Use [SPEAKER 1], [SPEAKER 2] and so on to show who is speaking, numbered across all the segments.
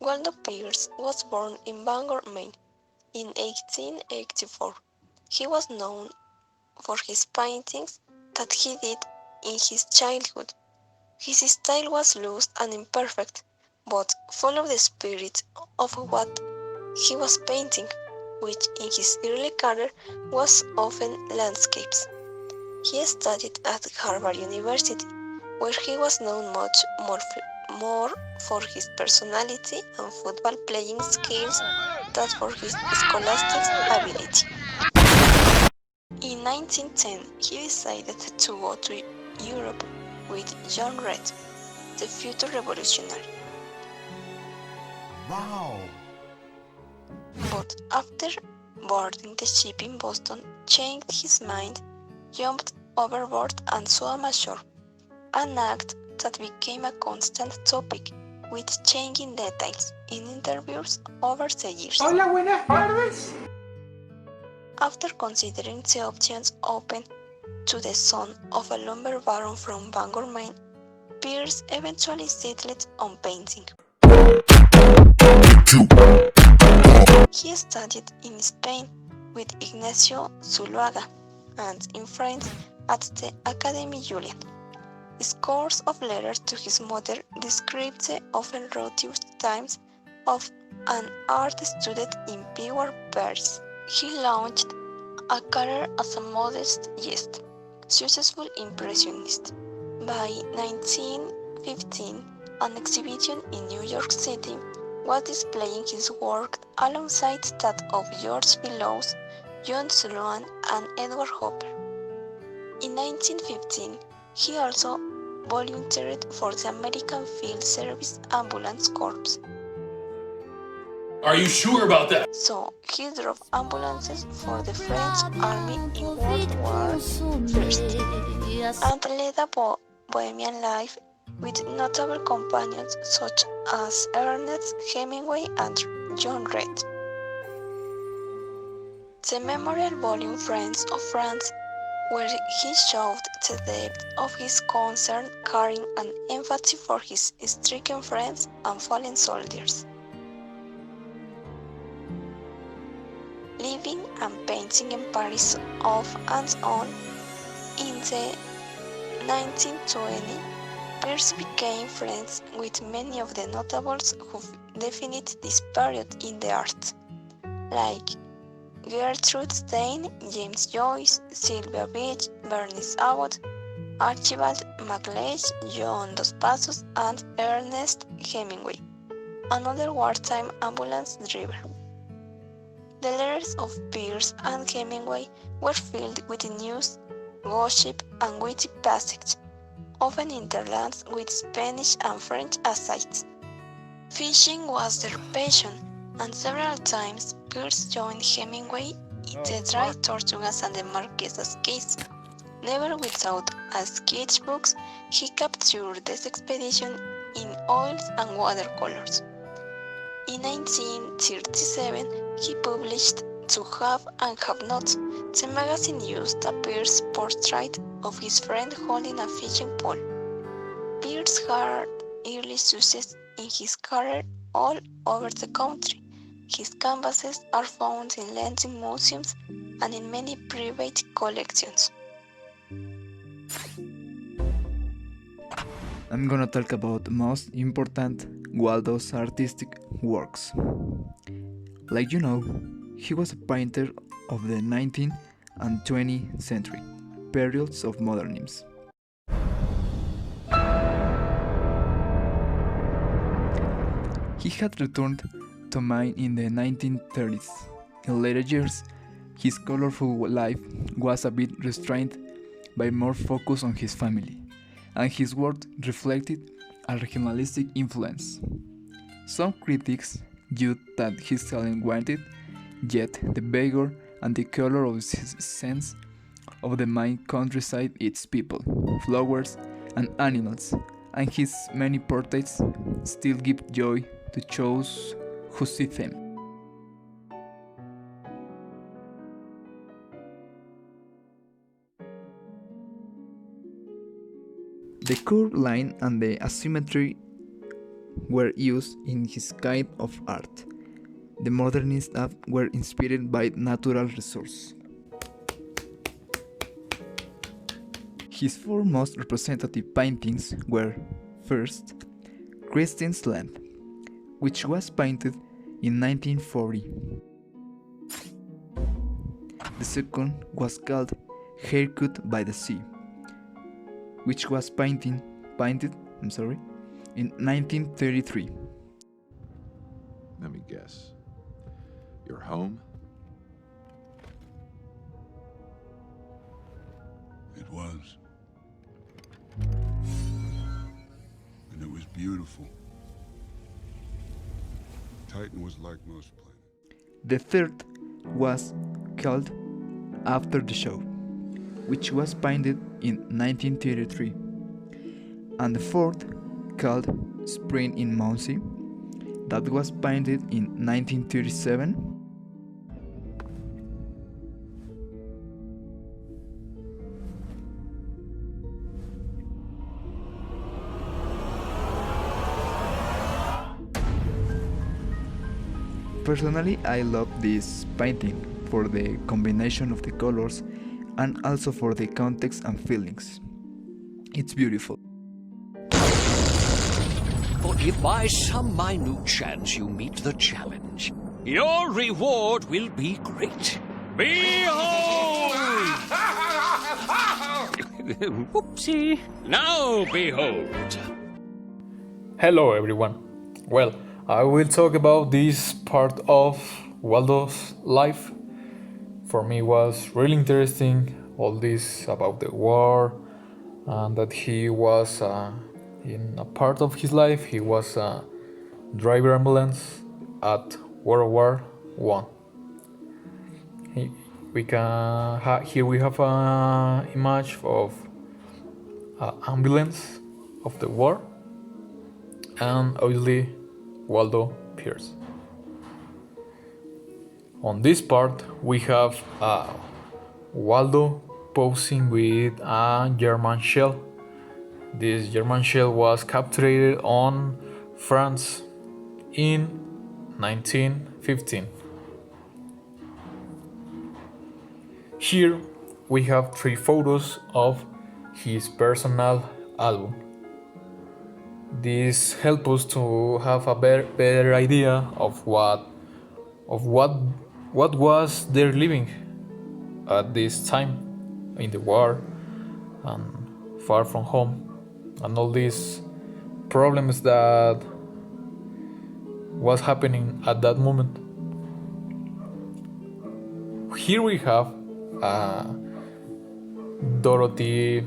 [SPEAKER 1] Waldo Peirce was born in Bangor, Maine, in 1884. He was known for his paintings that he did in his childhood. His style was loose and imperfect, but full of the spirit of what he was painting, which in his early career was often landscapes. He studied at Harvard University, where he was known much more for his personality and football playing skills than for his scholastic ability. In 1910, he decided to go to Europe with John Reed, the future revolutionary.
[SPEAKER 2] Wow!
[SPEAKER 1] But after boarding the ship in Boston, changed his mind, jumped overboard and swam ashore, an act that became a constant topic, with changing details in interviews over the years.
[SPEAKER 3] Hola, buenas tardes.
[SPEAKER 1] After considering the options open to the son of a lumber baron from Bangor, Maine, Peirce eventually settled on painting. He studied in Spain with Ignacio Zuluaga and in France at the Académie Julian. Scores of letters to his mother describe the often raucous times of an art student in Waldo Peirce. He launched a career as a modest yet successful impressionist. By 1915, an exhibition in New York City was displaying his work alongside that of George Bellows, John Sloan, and Edward Hopper. In 1915, he also volunteered for the American Field Service Ambulance Corps.
[SPEAKER 3] Are you sure about that?
[SPEAKER 1] So he drove ambulances for the French army in World War I and led a bohemian life with notable companions such as Ernest Hemingway and John Reed. The memorial volume Friends of France, where he showed the depth of his concern, carrying an empathy for his stricken friends and fallen soldiers. Living and painting in Paris off and on, in the 1920s, Peirce became friends with many of the notables who defined this period in the arts, like Gertrude Stein, James Joyce, Sylvia Beach, Bernice Abbott, Archibald MacLeish, John Dos Passos, and Ernest Hemingway, another wartime ambulance driver. The letters of Peirce and Hemingway were filled with news, gossip, and witty passages, often interlaced with Spanish and French asides. Fishing was their passion, and several times Peirce joined Hemingway in the Dry Tortugas and the Marquesas case. Never without a sketchbook, he captured this expedition in oils and watercolors. In 1937, he published To Have and Have Not. The magazine used a Peirce portrait of his friend holding a fishing pole. Peirce had early success in his career all over the country. His canvases are found in London museums and in many private collections.
[SPEAKER 4] I'm gonna talk about the most important Waldo's artistic works. Like you know, he was a painter of the 19th and 20th century, periods of modernism. He had returned to Maine in the 1930s. In later years, his colorful life was a bit restrained by more focus on his family, and his work reflected a regionalistic influence. Some critics judged that his talent wanted, yet the vigor and the color of his sense of the Maine countryside, its people, flowers, and animals, and his many portraits still give joy to those who see them. The curved line and the asymmetry were used in his kind of art. The modernist art were inspired by natural resources. His four most representative paintings were, first, Christine's Land, which was painted in 1940. The second was called Haircut by the Sea, which was painted in 1933.
[SPEAKER 2] Let me guess. Your home?
[SPEAKER 5] It was. And it was beautiful. Titan was like most planets.
[SPEAKER 4] The third was called After the Show, which was painted in 1933. And the fourth, called Spring in Muncie, that was painted in 1937. Personally, I love this painting for the combination of the colors and also for the context and feelings. It's beautiful.
[SPEAKER 6] For if by some minute chance you meet the challenge, your reward will be great. Behold! Whoopsie. Now behold.
[SPEAKER 7] Hello everyone. Well, I will talk about this part of Waldo's life. For me, it was really interesting, all this about the war, and that he was in a part of his life he was a driver ambulance at World War I. Here we have an image of an ambulance of the war, and obviously Waldo Peirce. On this part we have Waldo posing with a German shell. This German shell was captured on France in 1915. Here we have 3 photos of his personal album. This helps us to have a better idea of what was their living at this time in the war and far from home, and all these problems that was happening at that moment. Here we have Dorothy,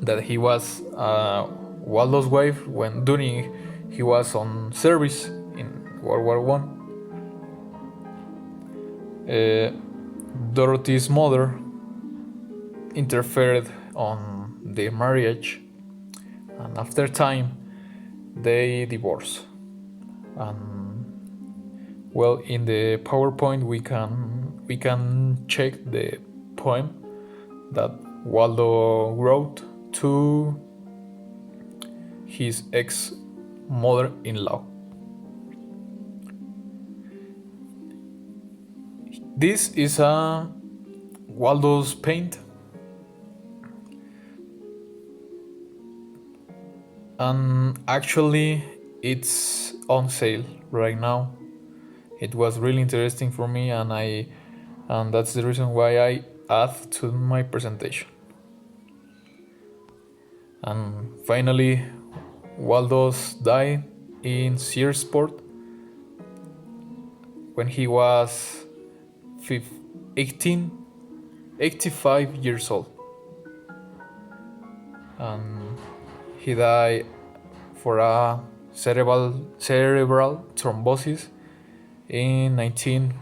[SPEAKER 7] that he was Waldo's wife when during he was on service in World War I. Dorothy's mother interfered on their marriage, and after time they divorced. And well, in the PowerPoint we can check the poem that Waldo wrote to his ex-mother-in-law. This is a Waldo's paint, and actually it's on sale right now. It was really interesting for me, and that's the reason why I add to my presentation. And finally, Waldo's died in Searsport when he was 85 years old, and he died for a cerebral thrombosis in 19